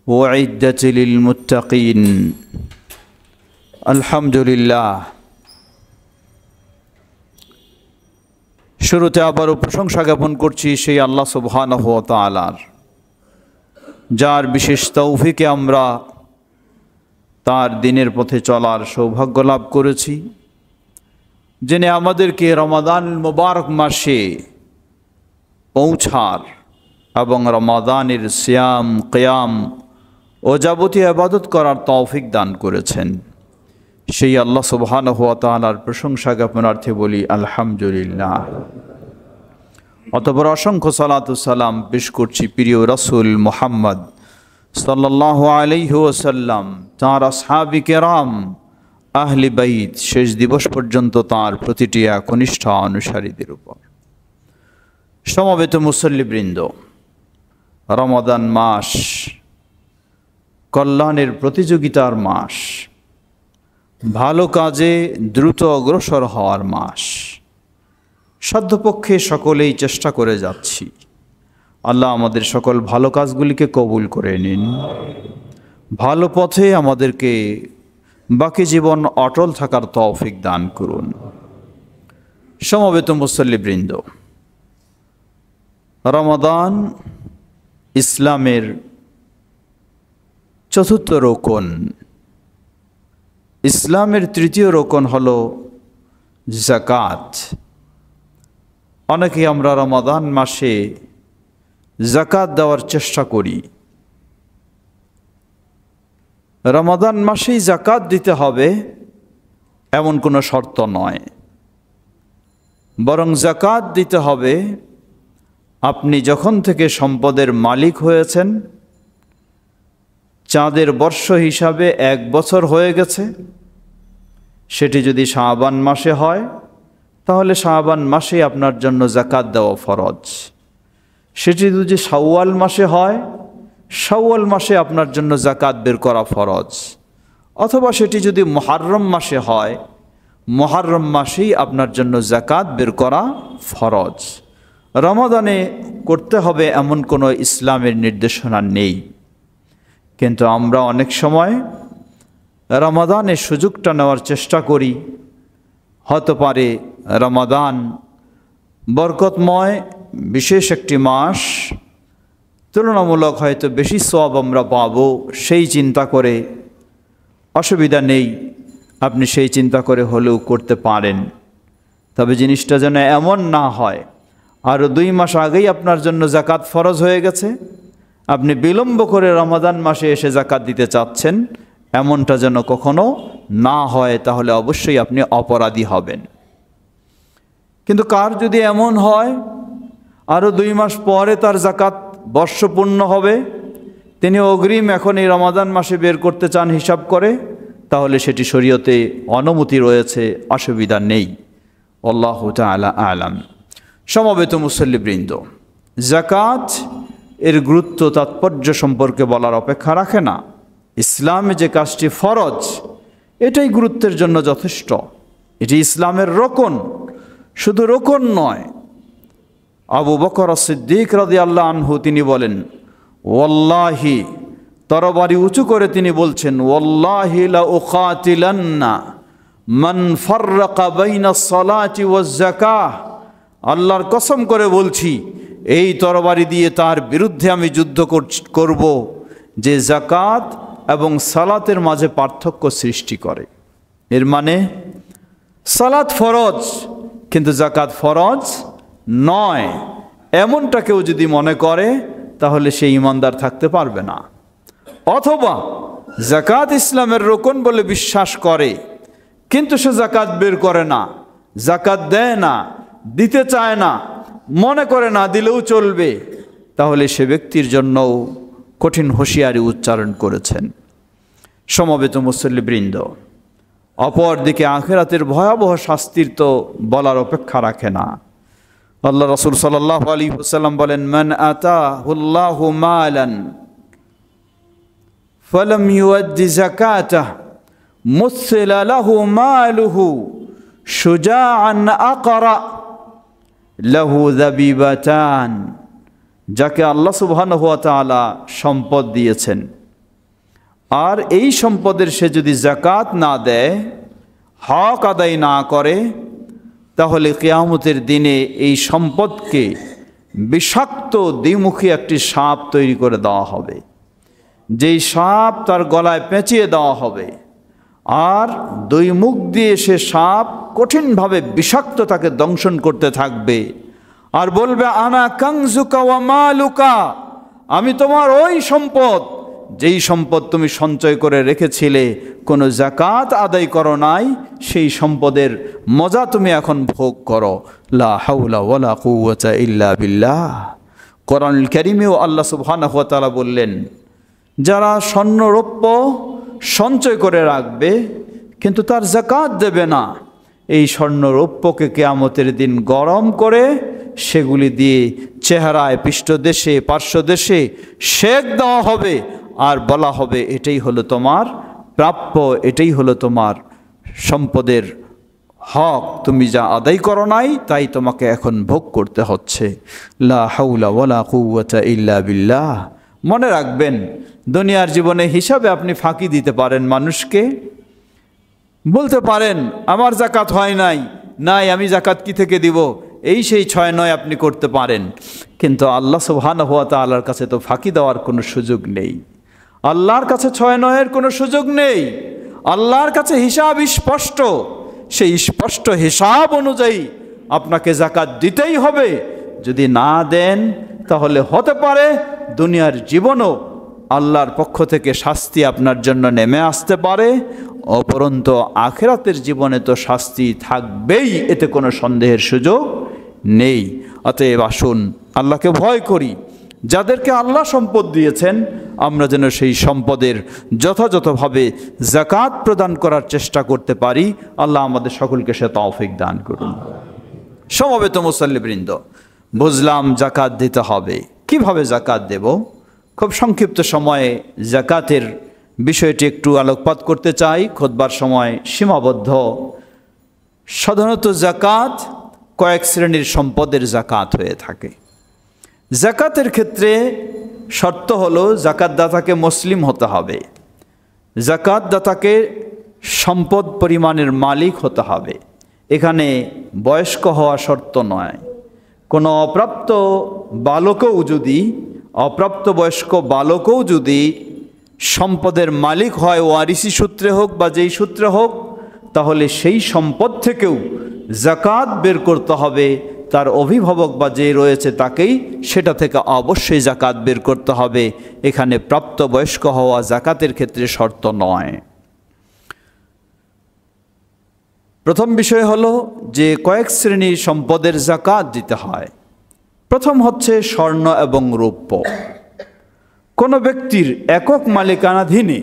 وعدت للمتقين الحمد لله। শুরুতে আবারও প্রশংসা জ্ঞাপন করছি সেই আল্লাহ সুবহানাহু ওয়া তাআলার, যার বিশেষ তৌফিকে আমরা তার দিনের পথে চলার সৌভাগ্য লাভ করেছি, যিনি আমাদেরকে রমাদান মুবারক মাসে পৌঁছার এবং রমাদানের সিয়াম কিয়াম ও যাবতীয় ইবাদত করার তৌফিক দান করেছেন। সেই আল্লাহ সুবহানাহু ওয়া তাআলার প্রশংসা জ্ঞাপনার্থে বলি আলহামদুলিল্লাহ। অতঃপর অসংখ্য সালাতু সালাম পেশ করছি প্রিয় রাসূল মুহাম্মদ সাল্লাল্লাহু আলাইহি ওয়াসাল্লাম, তাঁর আসহাবে কেরাম, আহলে বাইত, শেষ দিবস পর্যন্ত তাঁর প্রতিটি একনিষ্ঠ অনুসারীদের উপর। সমবেত মুসল্লিবৃন্দ, রমাদান মাস কল্যাণের প্রতিযোগিতার মাস, ভালো কাজে দ্রুত অগ্রসর হওয়ার মাস। সাধ্যপক্ষে সকলেই চেষ্টা করে যাচ্ছি। আল্লাহ আমাদের সকল ভালো কাজগুলিকে কবুল করে নিন, ভালো পথে আমাদেরকে বাকি জীবন অটল থাকার তৌফিক দান করুন। সমবেত মুসল্লিবৃন্দ, রমাদান ইসলামের চতুর্থ রোকন। ইসলামের তৃতীয় রোকন হল যাকাত। অনেকে আমরা রমাদান মাসে যাকাত দেওয়ার চেষ্টা করি। রমাদান মাসেই যাকাত দিতে হবে এমন কোনো শর্ত নয়, বরং যাকাত দিতে হবে আপনি যখন থেকে সম্পদের মালিক হয়েছেন, চাঁদের বর্ষ হিসাবে 1 বছর হয়ে গেছে, সেটি যদি শাবান মাসে হয় তাহলে শাবান মাসে আপনার জন্য যাকাত দেওয়া ফরজ। সেটি যদি শাওয়াল মাসে হয়, শাওয়াল মাসে আপনার জন্য যাকাত বের করা ফরজ। অথবা সেটি যদি মুহররম মাসে হয়, মুহররম মাসেই আপনার জন্য যাকাত বের করা ফরজ। রমাদানে করতে হবে এমন কোনো ইসলামের নির্দেশনা নেই, কিন্তু আমরা অনেক সময় রমাদানের সুযোগটা নেওয়ার চেষ্টা করি। হতে পারে রমাদান বরকতময় বিশেষ একটি মাস, তুলনামূলক হয়তো বেশি সওয়াব আমরা পাবো, সেই চিন্তা করে। অসুবিধা নেই, আপনি সেই চিন্তা করে হলেও করতে পারেন। তবে জিনিসটা যেন এমন না হয় আরও 2 মাস আগেই আপনার জন্য যাকাত ফরজ হয়ে গেছে, আপনি বিলম্ব করে রমাদান মাসে এসে যাকাত দিতে চাচ্ছেন, এমনটা যেন কখনো না হয়, তাহলে অবশ্যই আপনি অপরাধী হবেন। কিন্তু কার যদি এমন হয় আরও 2 মাস পরে তার যাকাত বর্ষ পূর্ণ হবে, তিনি অগ্রিম এখন এই রমাদান মাসে বের করতে চান হিসাব করে, তাহলে সেটি শরীয়তে অনুমতি রয়েছে, অসুবিধা নেই। আল্লাহু তাআলা আ'লাম। সমবেত মুসল্লিবৃন্দ, যাকাত এর গুরুত্ব তাৎপর্য সম্পর্কে বলার অপেক্ষা রাখে না। ইসলামে যে কাজটি ফরজ, এটাই গুরুত্বের জন্য যথেষ্ট। এটি ইসলামের রোকন, শুধু রোকন নয়। আবু বকর সিদ্দিক রাদিয়াল্লাহু আনহু তিনি বলেন, ওয়াল্লাহি, তরবারি উঁচু করে তিনি বলছেন, ওয়াল্লাহি লা উকাতিলান্না মান ফাররাকা বাইনাস সালাতি ওয়াজ যাকাহ, আল্লাহর কসম করে বলছি, এই তরবারি দিয়ে তার বিরুদ্ধে আমি যুদ্ধ করব যে যাকাত এবং সালাতের মাঝে পার্থক্য সৃষ্টি করে। এর মানে সালাত ফরজ কিন্তু যাকাত ফরজ নয়, এমনটা কেউ যদি মনে করে তাহলে সে ঈমানদার থাকতে পারবে না। অথবা যাকাত ইসলামের রোকন বলে বিশ্বাস করে কিন্তু সে যাকাত বের করে না, যাকাত দেয় না, দিতে চায় না, মনে করে না দিলেও চলবে, তাহলে সে ব্যক্তির জন্যও কঠিন হুঁশিয়ারি উচ্চারণ করেছেন। সমবেত মুসল্লিবৃন্দ, অপরদিকে আখিরাতের ভয়াবহ শাস্তির তো বলার অপেক্ষা রাখে না। আল্লাহ রাসূল সাল্লাল্লাহু আলাইহি ওয়াসাল্লাম বলেন, মান আতাহুল্লাহু মালান ফালাম ইউআদ্দি যাকাতাহ মুসিলা লাহু মালুহু শুজাআন আকরা লাহু যাবিবাতান। যাকে আল্লাহ সুবহানাহু ওয়া তাআলা সম্পদ দিয়েছেন, আর এই সম্পদের সে যদি যাকাত না দেয়, হক আদায় না করে, তাহলে কিয়ামতের দিনে এই সম্পদকে বিষাক্ত দ্বিমুখী একটি সাপ তৈরি করে দেওয়া হবে, যেই সাপ তার গলায় পেঁচিয়ে দেওয়া হবে, আর দুই মুখ দিয়ে সে সাপ কঠিনভাবে বিষাক্ত তাকে দংশন করতে থাকবে আর বলবে, আনা কাংজুকা ওয়া মালুকা, আমি তোমার ওই সম্পদ যেই সম্পদ তুমি সঞ্চয় করে রেখেছিলে, কোনো যাকাত আদায় করো নাই, সেই সম্পদের মজা তুমি এখন ভোগ করো। লা হাওলা ওয়ালা কুওয়াতা ইল্লা বিল্লাহ। কোরআনুল কারীমেও আল্লাহ সুবহানাহু ওয়া তাআলা বললেন, যারা স্বর্ণ রৌপ্য সঞ্চয় করে রাখবে কিন্তু তার যাকাত দেবে না, এই স্বর্ণ রৌপ্যকে কিয়ামতের দিন গরম করে সেগুলি দিয়ে চেহারায়, পৃষ্ঠদেশে, পার্শ্বদেশে সেক দেওয়া হবে আর বলা হবে, এটাই হলো তোমার প্রাপ্য, এটাই হলো তোমার সম্পদের হক, তুমি যা আদায় করো নাই তাই তোমাকে এখন ভোগ করতে হচ্ছে। লা হাওলা ওয়ালা কুওয়াতা ইল্লা বিল্লাহ। মনে রাখবেন, দুনিয়ার জীবনে হিসাবে আপনি ফাঁকি দিতে পারেন মানুষকে, বলতে পারেন আমার যাকাত হয় নাই, আমি যাকাত কি থেকে দিব, এই সেই 6-9 আপনি করতে পারেন, কিন্তু আল্লাহ সুবহানাহু ওয়া তাআলার কাছে তো ফাঁকি দেওয়ার কোনো সুযোগ নেই। আল্লাহর কাছে 6-9-এর কোনো সুযোগ নেই। আল্লাহর কাছে হিসাব স্পষ্ট, সেই স্পষ্ট হিসাব অনুযায়ী আপনাকে যাকাত দিতেই হবে। যদি না দেন তাহলে হতে পারে দুনিয়ার জীবনও আল্লাহর পক্ষ থেকে শাস্তি আপনার জন্য নেমে আসতে পারে, অপরন্তু আখিরাতের জীবনে তো শাস্তি থাকবেই, এতে কোনো সন্দেহের সুযোগ নেই। অতএব আসুন আল্লাহকে ভয় করি। যাদেরকে আল্লাহ সম্পদ দিয়েছেন, আমরা যেন সেই সম্পদের যথাযথভাবে যাকাত প্রদান করার চেষ্টা করতে পারি। আল্লাহ আমাদের সকলকে সে তৌফিক দান করুন। সমবেত মুসল্লিবৃন্দ, বুঝলাম যাকাত দিতে হবে। কিভাবে যাকাত দেব? খুব সংক্ষিপ্ত সময়ে যাকাতের বিষয়টি একটু আলোকপাত করতে চাই, খুতবার সময় সীমাবদ্ধ। সাধারণত যাকাত কয়েক শ্রেণীর সম্পদের যাকাত হয়ে থাকে। যাকাতের ক্ষেত্রে শর্ত হলো যাকাতদাতাকে মুসলিম হতে হবে, যাকাতদাতাকে সম্পদ পরিমাণের মালিক হতে হবে। এখানে বয়স্ক হওয়া শর্ত নয়। কোনো অপ্রাপ্তবয়স্ক বালকও যদি সম্পদের মালিক হয়, ওয়ারিসি সূত্রে হোক বা যেই সূত্রে হোক, তাহলে সেই সম্পদ থেকেও যাকাত বের করতে হবে। তার অভিভাবক বা যে রয়েছে তাকেই সেটা থেকে অবশ্যই যাকাত বের করতে হবে। এখানে প্রাপ্তবয়স্ক হওয়া যাকাতের ক্ষেত্রে শর্ত নয়। প্রথম বিষয় হলো যে কয়েক শ্রেণীর সম্পদের যাকাত দিতে হয়। প্রথম হচ্ছে স্বর্ণ এবং রৌপ্য। কোনো ব্যক্তির একক মালিকানাধীনে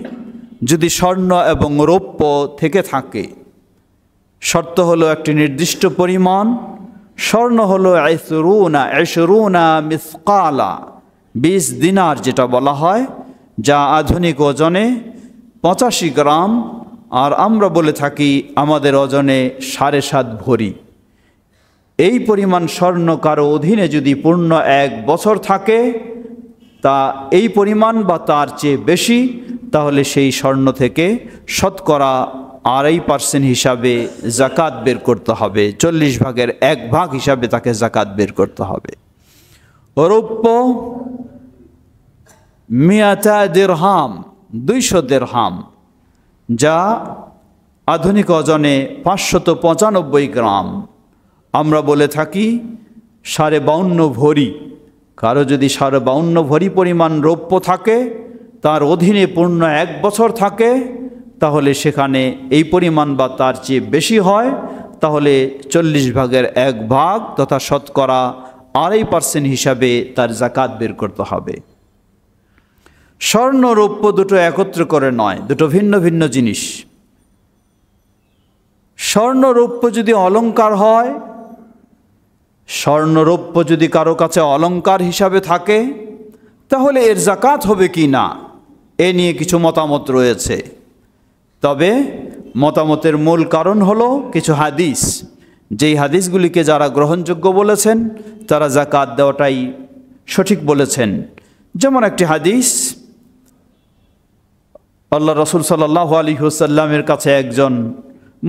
যদি স্বর্ণ এবং রৌপ্য থেকে থাকে, শর্ত হলো একটি নির্দিষ্ট পরিমাণ। স্বর্ণ হলো 20 মিসকালা, 20 দিনার যেটা বলা হয়, যা আধুনিক ওজনে 85 গ্রাম, আর আমরা বলে থাকি আমাদের ওজনে 7.5 ভরি। এই পরিমাণ স্বর্ণ কারো অধীনে যদি পূর্ণ 1 বছর থাকে, তা এই পরিমাণ বা তার চেয়ে বেশি, তাহলে সেই স্বর্ণ থেকে শতকরা 2.5% হিসাবে যাকাত বের করতে হবে। 40 ভাগের 1 ভাগ হিসাবে তাকে যাকাত বের করতে হবে। রৌপ্য 100 দিরহাম, 200 দিরহাম, যা আধুনিক ওজনে 595 গ্রাম। আমরা বলে থাকি 52.5 ভরি। কারো যদি 52.5 ভরি পরিমাণ রৌপ্য থাকে, তার অধীনে পূর্ণ 1 বছর থাকে, তাহলে সেখানে এই পরিমাণ বা তার চেয়ে বেশি হয়, তাহলে 40 ভাগের 1 ভাগ তথা শতকরা 2.5% হিসাবে তার যাকাত বের করতে হবে। স্বর্ণ রৌপ্য দুটো একত্র করে নয়, দুটো ভিন্ন ভিন্ন জিনিস। স্বর্ণ রৌপ্য যদি অলংকার হয়, স্বর্ণ রৌপ্য যদি কারো কাছে অলংকার হিসাবে থাকে, তাহলে এর যাকাত হবে কি না এ নিয়ে কিছু মতামত রয়েছে। তবে মতামতের মূল কারণ হলো কিছু হাদিস, যেই হাদিসগুলিকে যারা গ্রহণযোগ্য বলেছেন তারা যাকাত দেওয়াটাই সঠিক বলেছেন। যেমন একটি হাদিস, আল্লাহ রসুল সাল্লাল্লাহু আলাইহি ওয়াসাল্লামের কাছে একজন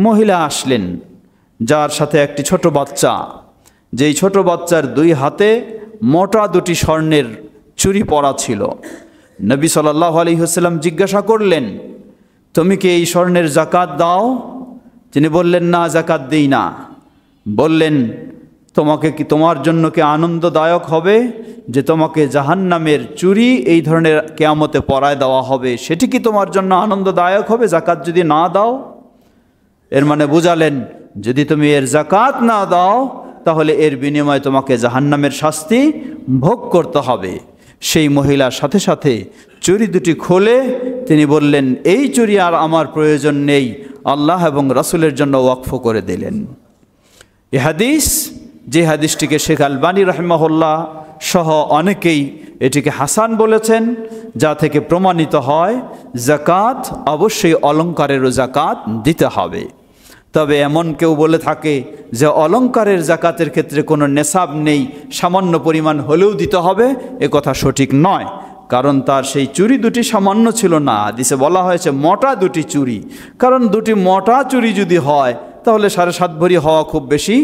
মহিলা আসলেন, যার সাথে একটি ছোট বাচ্চা, যেই ছোট বাচ্চার দুই হাতে মোটা দুটি স্বর্ণের চুড়ি পরা ছিল। নবী সাল্লাল্লাহু আলাইহি ওয়াসাল্লাম জিজ্ঞাসা করলেন, তুমি কি এই স্বর্ণের যাকাত দাও? তিনি বললেন, না, যাকাত দিই না। বললেন, তোমার জন্য কি আনন্দদায়ক হবে যে তোমাকে জাহান্নামের চুড়ি এই ধরনের কিয়ামতে পরায় দেওয়া হবে? সেটি কি তোমার জন্য আনন্দদায়ক হবে যাকাত যদি না দাও? এর মানে বুঝালেন, যদি তুমি এর যাকাত না দাও তাহলে এর বিনিময়ে তোমাকে জাহান্নামের শাস্তি ভোগ করতে হবে। সেই মহিলার সাথে সাথে চুড়ি দুটি খুলে তিনি বললেন, এই চুড়ি আর আমার প্রয়োজন নেই, আল্লাহ এবং রাসূলের জন্য ওয়াকফ করে দিলেন। এ হাদিস, যে হাদিসটিকে শেখ আলবানী রাহিমাহুল্লাহ সহ অনেকেই এটিকে হাসান বলেছেন, যা থেকে প্রমাণিত হয় যাকাত অবশ্যই অলংকারেরও যাকাত দিতে হবে। তবে এমন কেউ বলে থাকে যে অলংকারের যাকাতের ক্ষেত্রে কোনো নেশাব নেই, সামান্য পরিমাণ হলেও দিতে হবে, এ কথা সঠিক নয়। কারণ তার সেই চুড়ি দুটি সামান্য ছিল না, হাদিসে বলা হয়েছে মোটা দুটি চুড়ি। কারণ দুটি মোটা চুড়ি যদি হয় তাহলে 7.5 ভরি হওয়া খুব বেশি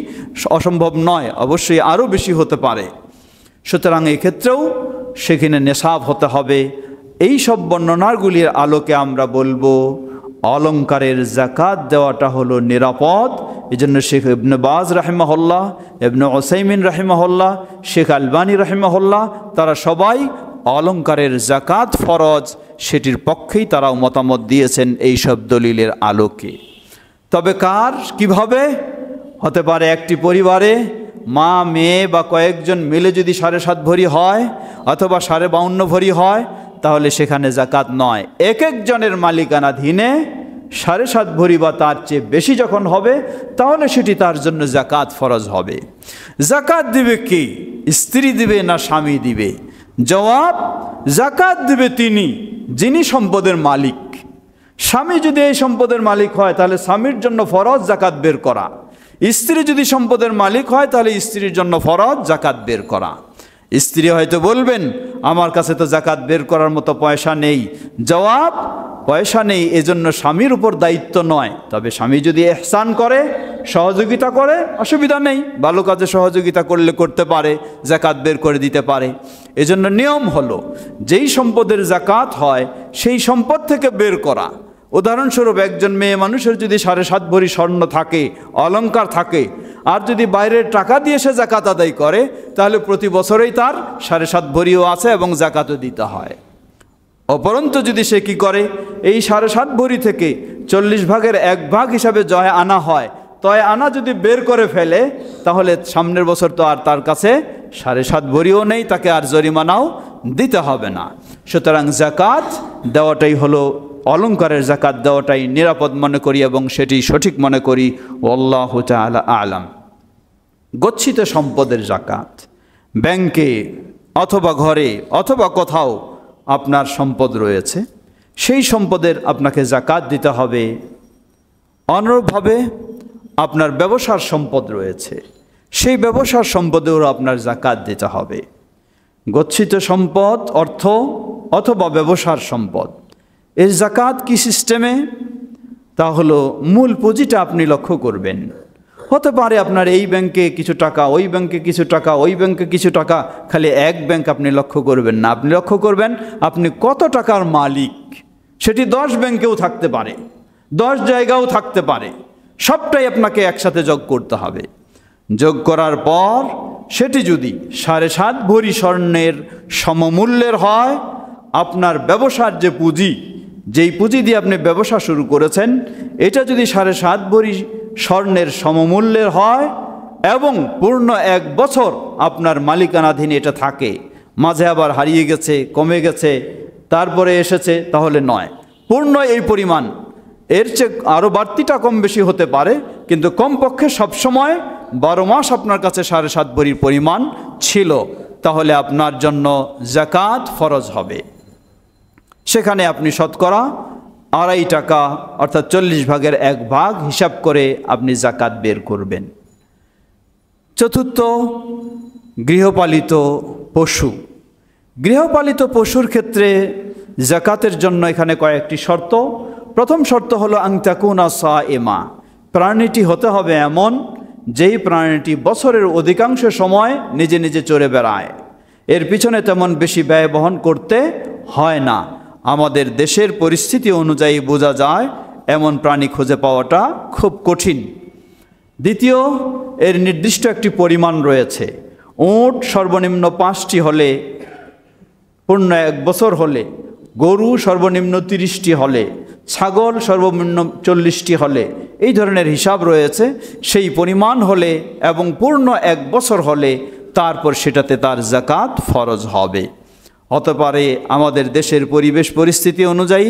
অসম্ভব নয়, অবশ্যই আরও বেশি হতে পারে। সুতরাং এই ক্ষেত্রেও সেখানে নেশাব হতে হবে। এই সব বর্ণনাগুলির আলোকে আমরা বলবো অলংকারের যাকাত দেওয়াটা হলো নিরাপদ। এই জন্য শেখ ইবনে বাজ রাহিমাহুল্লাহ, ইবনে উসাইমিন রাহিমাহুল্লাহ, শেখ আলবানী রাহিমাহুল্লাহ, তারা সবাই অলংকারের যাকাত ফরজ সেটির পক্ষেই তারাও মতামত দিয়েছেন এই সব দলিলের আলোকে। তবে কার কিভাবে হতে পারে? একটি পরিবারে মা, মেয়ে বা কয়েকজন মিলে যদি 7.5 ভরি হয় অথবা 52.5 ভরি হয় তাহলে সেখানে যাকাত নয়। এক একজনের মালিকানাধীনে 7.5 ভরি বা তার চেয়ে বেশি যখন হবে তাহলে সেটি তার জন্য যাকাত ফরজ হবে। যাকাত দিবে কি? স্ত্রী দিবে না স্বামী দিবে? জবাব, যাকাত দিবে তিনি যিনি সম্পদের মালিক। স্বামী যদি এই সম্পদের মালিক হয় তাহলে স্বামীর জন্য ফরজ যাকাত বের করা। স্ত্রী যদি সম্পদের মালিক হয় তাহলে স্ত্রীর জন্য ফরজ যাকাত বের করা। স্ত্রী হয়তো বলবেন, আমার কাছে তো যাকাত বের করার মতো পয়সা নেই। জবাব, পয়সা নেই এজন্য স্বামীর উপর দায়িত্ব নয়। তবে স্বামী যদি ইহসান করে, সহযোগিতা করে, অসুবিধা নেই, ভালো কাজে সহযোগিতা করলে করতে পারে, যাকাত বের করে দিতে পারে। এজন্য নিয়ম হলো যেই সম্পদের যাকাত হয় সেই সম্পদ থেকে বের করা। উদাহরণস্বরূপ, একজন মেয়ে মানুষের যদি 7.5 ভরি স্বর্ণ থাকে, অলংকার থাকে, আর যদি বাইরের টাকা দিয়ে সে যাকাত আদায় করে তাহলে প্রতি বছরেই তার 7.5 ভরিও আছে এবং যাকাতও দিতে হয়। অপরন্তু যদি সে কি করে, এই 7.5 ভরি থেকে 40 ভাগের 1 ভাগ হিসাবে জয় আনা হয়, তয় আনা যদি বের করে ফেলে তাহলে সামনের বছর তো আর তার কাছে 7.5 ভরিও নেই, তাকে আর জরিমানাও দিতে হবে না। সুতরাং যাকাত দেওয়াটাই হলো, অলংকারের যাকাত দেওয়াটাই নিরাপদ মনে করি এবং সেটি সঠিক মনে করি। আল্লাহু তাআলা আলাম। গচ্ছিত সম্পদের যাকাত, ব্যাংকে অথবা ঘরে অথবা কোথাও আপনার সম্পদ রয়েছে, সেই সম্পদের আপনাকে যাকাত দিতে হবে। অনুরূপভাবে আপনার ব্যবসার সম্পদ রয়েছে, সেই ব্যবসার সম্পদেও আপনার যাকাত দিতে হবে। গচ্ছিত সম্পদ, অর্থ অথবা ব্যবসার সম্পদ, এর যাকাত কি সিস্টেমে? তা হলো মূল পুঁজিটা আপনি লক্ষ্য করবেন। হতে পারে আপনার এই ব্যাংকে কিছু টাকা, ওই ব্যাংকে কিছু টাকা, ওই ব্যাংকে কিছু টাকা, খালি এক ব্যাংক আপনি লক্ষ্য করবেন না। আপনি লক্ষ্য করবেন আপনি কত টাকার মালিক। সেটি 10 ব্যাংকেও থাকতে পারে, 10 জায়গাও থাকতে পারে, সবটাই আপনাকে একসাথে যোগ করতে হবে। যোগ করার পর সেটি যদি 7.5 ভরি স্বর্ণের সমমূল্যের হয়, আপনার ব্যবসার যে পুঁজি, যেই পুঁজি দিয়ে আপনি ব্যবসা শুরু করেছেন, এটা যদি 7.5 ভরি স্বর্ণের সমমূল্যের হয় এবং পূর্ণ 1 বছর আপনার মালিকানাধীন এটা থাকে, মাঝে আবার হারিয়ে গেছে, কমে গেছে, তারপরে এসেছে, তাহলে নয়, পূর্ণ এই পরিমাণ। এর চেয়ে আরও বাড়তিটা কম বেশি হতে পারে, কিন্তু কমপক্ষে সবসময় 12 মাস আপনার কাছে 7.5 ভরির পরিমাণ ছিল, তাহলে আপনার জন্য যাকাত ফরজ হবে। সেখানে আপনি শতকরা 2.5 টাকা অর্থাৎ 40 ভাগের 1 ভাগ হিসাব করে আপনি যাকাত বের করবেন। চতুর্থ, গৃহপালিত পশু। গৃহপালিত পশুর ক্ষেত্রে জাকাতের জন্য এখানে কয়েকটি শর্ত। প্রথম শর্ত হলো আন তাকুনা সাইমা, প্রাণীটি হতে হবে এমন যেই প্রাণীটি বছরের অধিকাংশ সময় নিজে নিজে চড়ে বেড়ায়, এর পিছনে তেমন বেশি ব্যয় বহন করতে হয় না। আমাদের দেশের পরিস্থিতি অনুযায়ী বোঝা যায় এমন প্রাণী খুঁজে পাওয়াটা খুব কঠিন। দ্বিতীয়, এর নির্দিষ্ট একটি পরিমাণ রয়েছে। উট সর্বনিম্ন 5টি হলে, পূর্ণ 1 বছর হলে, গরু সর্বনিম্ন 30টি হলে, ছাগল সর্বনিম্ন 40টি হলে, এই ধরনের হিসাব রয়েছে। সেই পরিমাণ হলে এবং পূর্ণ 1 বছর হলে তারপর সেটাতে তার জাকাত ফরজ হবে। হতে পারে আমাদের দেশের পরিবেশ পরিস্থিতি অনুযায়ী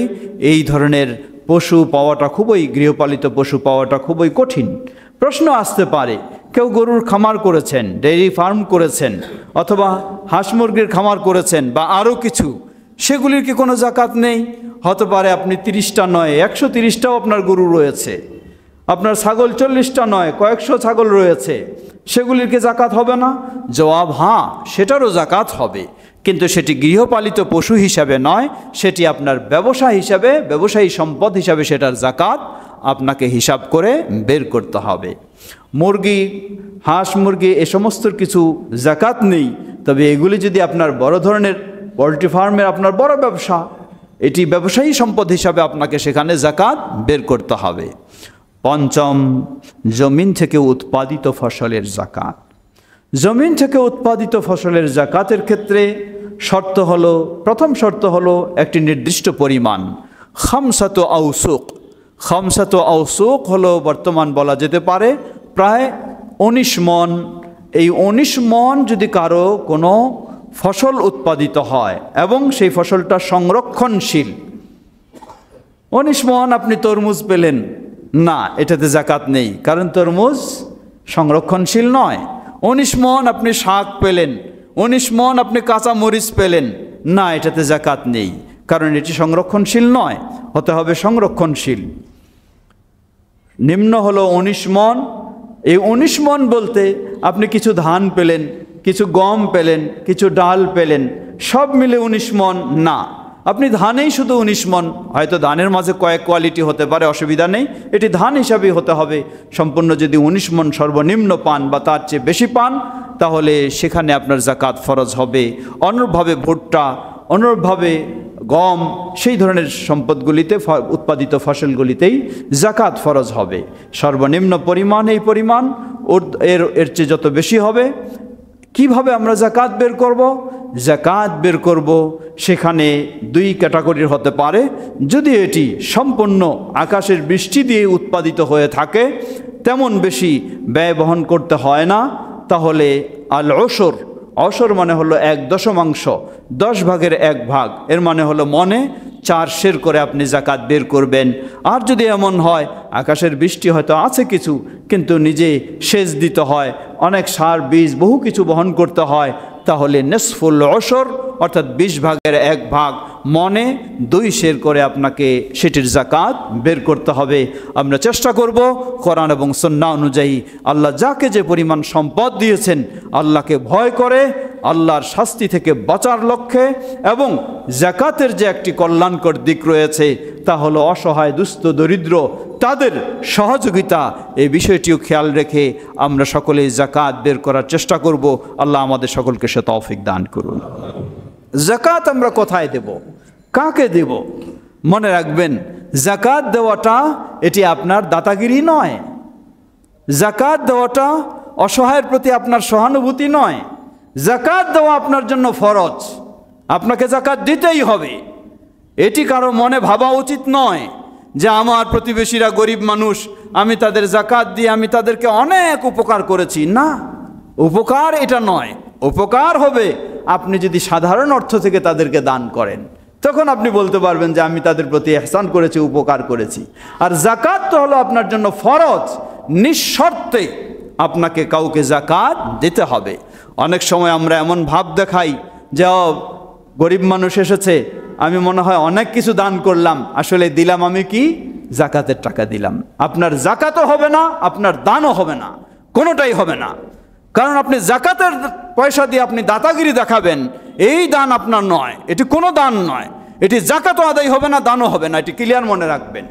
এই ধরনের পশু পাওয়াটা খুবই, গৃহপালিত পশু পাওয়াটা খুবই কঠিন। প্রশ্ন আসতে পারে, কেউ গরুর খামার করেছেন, ডেইরি ফার্ম করেছেন, অথবা হাঁস মুরগির খামার করেছেন বা আরও কিছু, সেগুলির কি কোনো জাকাত নেই? হতে পারে আপনি 30টা নয় 130টাও আপনার গরু রয়েছে, আপনার ছাগল 40টা নয় কয়েকশো ছাগল রয়েছে, সেগুলির কি জাকাত হবে না? জবাব হ্যাঁ, সেটারও জাকাত হবে, কিন্তু সেটি গৃহপালিত পশু হিসাবে নয়, সেটি আপনার ব্যবসা হিসাবে, ব্যবসায়ী সম্পদ হিসাবে সেটার জাকাত আপনাকে হিসাব করে বের করতে হবে। মুরগি, হাঁস মুরগি এ সমস্ত কিছু জাকাত নেই, তবে এগুলি যদি আপনার বড় ধরনের পোলট্রি ফার্মের আপনার বড় ব্যবসা, এটি ব্যবসায়ী সম্পদ হিসাবে আপনাকে সেখানে জাকাত বের করতে হবে। পঞ্চম, জমিন থেকে উৎপাদিত ফসলের জাকাত। জমিন থেকে উৎপাদিত ফসলের জাকাতের ক্ষেত্রে শর্ত হলো, প্রথম শর্ত হলো একটি নির্দিষ্ট পরিমাণ, খামসাতু আউসুক। খামসাতু আউসুক হলো বর্তমান বলা যেতে পারে প্রায় 19 মণ। এই 19 মণ যদি কারো কোনো ফসল উৎপাদিত হয় এবং সেই ফসলটা সংরক্ষণশীল, 19 মণ আপনি তরমুজ পেলেন, না, এটাতে জাকাত নেই, কারণ তরমুজ সংরক্ষণশীল নয়। 19 মণ আপনি শাক পেলেন, 19 মণ আপনি কাঁচা মরিচ পেলেন, না, এটাতে জাকাত নেই, কারণ এটি সংরক্ষণশীল নয়, হতে হবে সংরক্ষণশীল। নিম্ন হলো 19 মণ। এই 19 মণ বলতে আপনি কিছু ধান পেলেন, কিছু গম পেলেন, কিছু ডাল পেলেন, সব মিলে 19 মণ না। আপনি ধানেই শুধু 19 মণ, হয়তো ধানের মাঝে কয়েক কোয়ালিটি হতে পারে, অসুবিধা নেই, এটি ধান হিসাবেই হতে হবে সম্পূর্ণ। যদি 19 মণ সর্বনিম্ন পান বা তার চেয়ে বেশি পান, তাহলে সেখানে আপনার জাকাত ফরজ হবে। অনুরূপভাবে ভুট্টা, অনুরূপভাবে গম, সেই ধরনের সম্পদগুলিতে, উৎপাদিত ফসলগুলিতেই জাকাত ফরজ হবে। সর্বনিম্ন পরিমাণ এই পরিমাণ, এর চেয়ে যত বেশি হবে। কিভাবে আমরা জাকাত বের করব? জাকাত বের করব সেখানে 2 ক্যাটাগরির হতে পারে। যদি এটি সম্পূর্ণ আকাশের বৃষ্টি দিয়ে উৎপাদিত হয়ে থাকে, তেমন বেশি ব্যয় বহন করতে হয় না, তাহলে আল ওশর, অশর মানে হলো 1/10, 10 ভাগের 1 ভাগ, এর মানে হলো মনে 4 সের করে আপনি জাকাত বের করবেন। আর যদি এমন হয় আকাশের বৃষ্টি হয়তো আছে কিছু, কিন্তু নিজে সেচ দিতে হয়, অনেক সার বীজ বহু কিছু বহন করতে হয়, তাহলে নিসফুল ওশর অর্থাৎ 20 ভাগের 1 ভাগ মনে 2 সের করে আপনাকে সেটির জাকাত বের করতে হবে। আমরা চেষ্টা করব কোরআন এবং সুন্নাহ অনুযায়ী আল্লাহ যাকে যে পরিমাণ সম্পদ দিয়েছেন, আল্লাহকে ভয় করে আল্লাহর শাস্তি থেকে বাঁচার লক্ষ্যে, এবং জাকাতের যে একটি কল্যাণকর দিক রয়েছে তা হলো অসহায় দুস্থ দরিদ্র তাদের সহযোগিতা, এই বিষয়টিও খেয়াল রেখে আমরা সকলেই জাকাত বের করার চেষ্টা করব। আল্লাহ আমাদের সকলকে সে তৌফিক দান করুন। জাকাত আমরা কোথায় দেব, কাকে দেব? মনে রাখবেন, জাকাত দেওয়াটা এটি আপনার দাতাগিরি নয়, জাকাত দেওয়াটা অসহায়ের প্রতি আপনার সহানুভূতি নয়, জাকাত দেওয়া আপনার জন্য ফরজ, আপনাকে জাকাত দিতেই হবে। এটি কারো মনে ভাবা উচিত নয় যে আমার প্রতিবেশীরা গরিব মানুষ, আমি তাদের জাকাত দিয়ে আমি তাদেরকে অনেক উপকার করেছি। না, উপকার এটা নয়। উপকার হবে আপনি যদি সাধারণ অর্থ থেকে তাদেরকে দান করেন, তখন আপনি বলতে পারবেন যে আমি তাদের প্রতি ইহসান করেছি, উপকার করেছি। আর জাকাত তো হলো আপনার জন্য ফরজ, নিঃশর্তে আপনাকে কাউকে জাকাত দিতে হবে। অনেক সময় আমরা এমন ভাব দেখাই যে গরিব মানুষ এসেছে, আমি মনে হয় অনেক কিছু দান করলাম, আসলে দিলাম আমি কি, জাকাতের টাকা দিলাম। আপনার জাকাতও হবে না, আপনার দানও হবে না, কোনোটাই হবে না। কারণ আপনি জাকাতের পয়সা দিয়ে আপনি দাতাগিরি দেখাবেন, এই দান আপনার নয়, এটি কোনো দান নয়, এটি জাকাতও আদায় হবে না, দানও হবে না, এটি ক্লিয়ার মনে রাখবেন।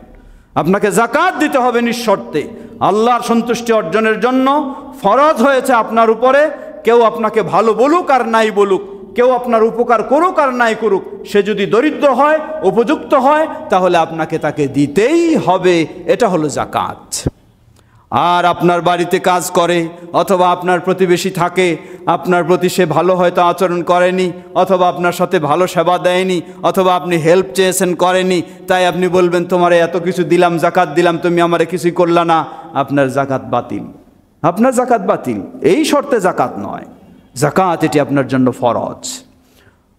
আপনাকে জাকাত দিতে হবে নিঃশর্তে। আল্লাহর সন্তুষ্টি অর্জনের জন্য ফরজ হয়েছে আপনার উপরে। কেউ আপনাকে ভালো বলুক আর নাই বলুক, কেউ আপনার উপকার করুক আর নাই করুক, সে যদি দরিদ্র হয়, উপযুক্ত হয়, তাহলে আপনাকে তাকে দিতেই হবে। এটা হলো জাকাত। আর আপনার বাড়িতে কাজ করে অথবা আপনার প্রতিবেশী থাকে, আপনার প্রতি সে ভালো হয়তো আচরণ করেনি, অথবা আপনার সাথে ভালো সেবা দেয়নি, অথবা আপনি হেল্প চেয়েছেন করেনি, তাই আপনি বলবেন তোমারে এত কিছু দিলাম, জাকাত দিলাম, তুমি আমারে কিছুই করলা না, আপনার জাকাত বাতিল। আপনার জাকাত বাতিল। এই শর্তে জাকাত নয়, জাকাত এটি আপনার জন্য ফরজ।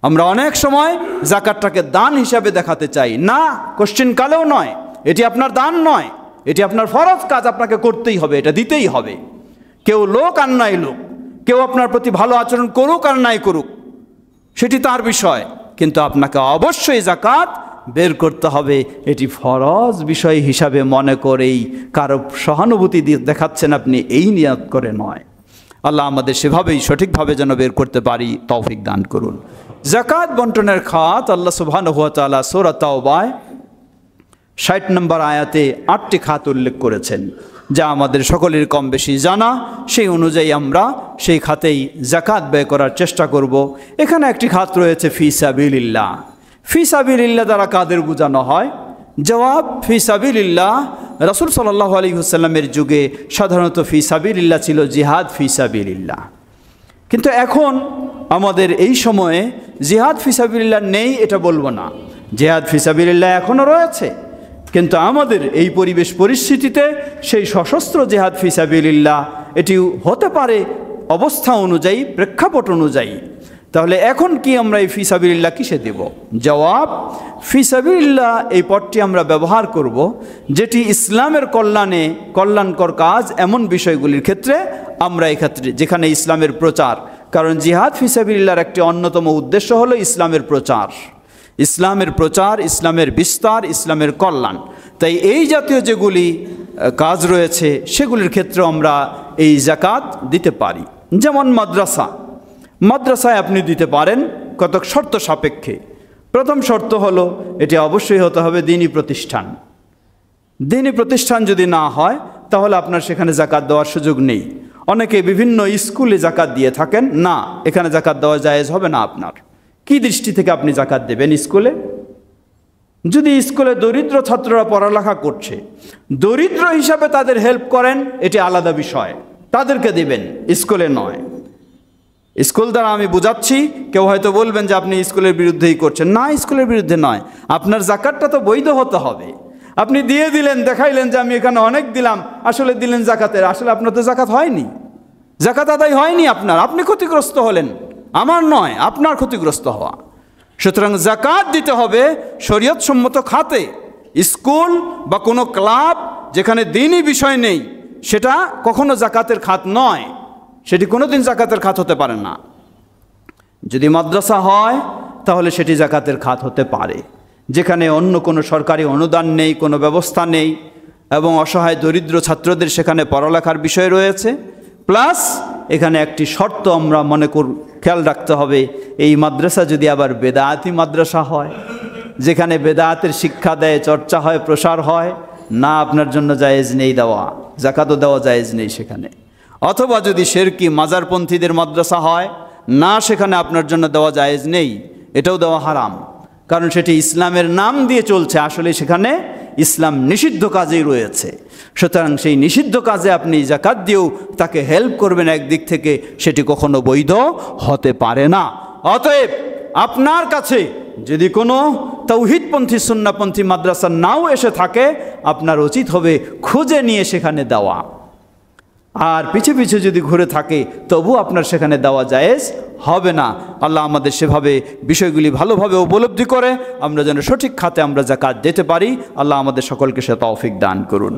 আমরা অনেক সময় জাকাতটাকে দান হিসাবে দেখাতে চাই, না, কোশ্চেন কালেও নয়। এটি আপনার দান নয়, এটি আপনার ফরজ কাজ, আপনাকে করতেই হবে, এটা দিতেই হবে। কেউ লোক আর নাই লোক, কেউ আপনার প্রতি ভালো আচরণ করুক আর নাই করুক, সেটি তার বিষয়, কিন্তু আপনাকে অবশ্যই জাকাত বের করতে হবে। এটি ফরজ বিষয় হিসাবে মনে করেই কারো সহানুভূতি দেখাচ্ছেন আপনি, এই নিয়ত করে নয়। আল্লাহ আমাদের সেভাবেই সঠিকভাবে যেন বের করতে পারি, তৌফিক দান করুন। জাকাত বন্টনের খাত আল্লাহ সুবহানাহু ওয়া তাআলা সূরা তাওবায় ৬০ নম্বর আয়াতে ৮টি খাত উল্লেখ করেছেন, যা আমাদের সকলের কম বেশি জানা। সেই অনুযায়ী আমরা সেই খাতেই জাকাত ব্যয় করার চেষ্টা করব। এখানে একটি খাত রয়েছে ফি সাবিলিল্লাহ। ফি সাবিলিল্লাহ দ্বারা কাদের বোঝানো হয়? জবাব, ফি সাবিলিল্লাহ রাসূল সাল্লাল্লাহু আলাইহি ওয়াসাল্লামের যুগে সাধারণত ফি সাবিলিল্লাহ ছিল জিহাদ ফি সাবিলিল্লাহ। কিন্তু এখন আমাদের এই সময়ে জিহাদ ফি সাবিলিল্লাহ নেই এটা বলবো না, জিহাদ ফি সাবিলিল্লাহ এখনও রয়েছে, কিন্তু আমাদের এই পরিবেশ পরিস্থিতিতে সেই সশস্ত্র জিহাদ ফি সাবিলিল্লাহ এটি হতে পারে অবস্থা অনুযায়ী, প্রেক্ষাপট অনুযায়ী। তাহলে এখন কি আমরা এই ফি সাবিলিল্লাহ কিসে দেব? জবাব, ফি সাবিলিল্লাহ এই পদটি আমরা ব্যবহার করব যেটি ইসলামের কল্যাণে কল্যাণকর কাজ এমন বিষয়গুলির ক্ষেত্রে আমরা এক্ষেত্রে, যেখানে ইসলামের প্রচার। কারণ জিহাদ ফি সাবিলিল্লাহর একটি অন্যতম উদ্দেশ্য হলো ইসলামের প্রচার, ইসলামের প্রচার, ইসলামের বিস্তার, ইসলামের কল্যাণ। তাই এই জাতীয় যেগুলি কাজ রয়েছে সেগুলির ক্ষেত্রে আমরা এই জাকাত দিতে পারি। যেমন মাদ্রাসায় আপনি দিতে পারেন কতক শর্ত সাপেক্ষে। প্রথম শর্ত হলো এটি অবশ্যই হতে হবে দ্বীনি প্রতিষ্ঠান। দ্বীনি প্রতিষ্ঠান যদি না হয় তাহলে আপনার সেখানে জাকাত দেওয়ার সুযোগ নেই। অনেকে বিভিন্ন স্কুলে জাকাত দিয়ে থাকেন, না, এখানে জাকাত দেওয়া জায়েজ হবে না। আপনার কি দৃষ্টি থেকে আপনি জাকাত দেবেন স্কুলে? যদি স্কুলে দরিদ্র ছাত্ররা পড়ালেখা করছে, দরিদ্র হিসাবে তাদের হেল্প করেন, এটি আলাদা বিষয়, তাদেরকে দেবেন, স্কুলে নয়। স্কুল দ্বারা আমি বুঝাচ্ছি, কেউ হয়তো বলবেন যে আপনি স্কুলের বিরুদ্ধেই করছেন। না, স্কুলের বিরুদ্ধে নয়, আপনার জাকাতটা তো বৈধ হতে হবে। আপনি দিয়ে দিলেন, দেখাইলেন যে আমি এখানে অনেক দিলাম, আসলে দিলেন জাকাতের, আসলে আপনার তো জাকাত হয়নি, জাকাত আদায় হয়নি আপনার, আপনি ক্ষতিগ্রস্ত হলেন, আমার নয়, আপনার ক্ষতিগ্রস্ত হওয়া। সুতরাং জাকাত দিতে হবে শরীয়ত সম্মত খাতে। স্কুল বা কোনো ক্লাব যেখানে দ্বীনি বিষয় নেই, সেটা কখনো জাকাতের খাত নয়, সেটি কোনোদিন জাকাতের খাত হতে পারে না। যদি মাদ্রাসা হয় তাহলে সেটি জাকাতের খাত হতে পারে, যেখানে অন্য কোনো সরকারি অনুদান নেই, কোনো ব্যবস্থা নেই, এবং অসহায় দরিদ্র ছাত্রদের সেখানে পড়ালেখার বিষয় রয়েছে। প্লাস এখানে একটি শর্ত আমরা খেয়াল রাখতে হবে, এই মাদ্রাসা যদি আবার বেদায়াতি মাদ্রাসা হয়, যেখানে বেদায়াতের শিক্ষা দেয়, চর্চা হয়, প্রসার হয়, না, আপনার জন্য জায়েজ নেই দেওয়া, জাকাতও দেওয়া জায়েজ নেই সেখানে। অথবা যদি শিরকি মাজারপন্থীদের মাদ্রাসা হয়, না, সেখানে আপনার জন্য দেওয়া জায়েজ নেই, এটাও দেওয়া হারাম, কারণ সেটি ইসলামের নাম দিয়ে চলছে, আসলে সেখানে ইসলাম নিষিদ্ধ কাজেই রয়েছে। সুতরাং সেই নিষিদ্ধ কাজে আপনি জাকাত দিয়েও তাকে হেল্প করবেন একদিক থেকে, সেটি কখনো বৈধ হতে পারে না। অতএব আপনার কাছে যদি কোনো তাওহীদপন্থী সুন্নাহপন্থী মাদ্রাসা নাও এসে থাকে, আপনার উচিত হবে খুঁজে নিয়ে সেখানে দেওয়া। আর পিছে পিছে যদি ঘুরে থাকে তবু আপনার সেখানে দেওয়া জায়েজ হবে না। আল্লাহ আমাদের সেভাবে বিষয়গুলি ভালোভাবে উপলব্ধি করে আমরা যেন সঠিক খাতে আমরা জাকাত দিতে পারি। আল্লাহ আমাদের সকলকে সে তৌফিক দান করুন।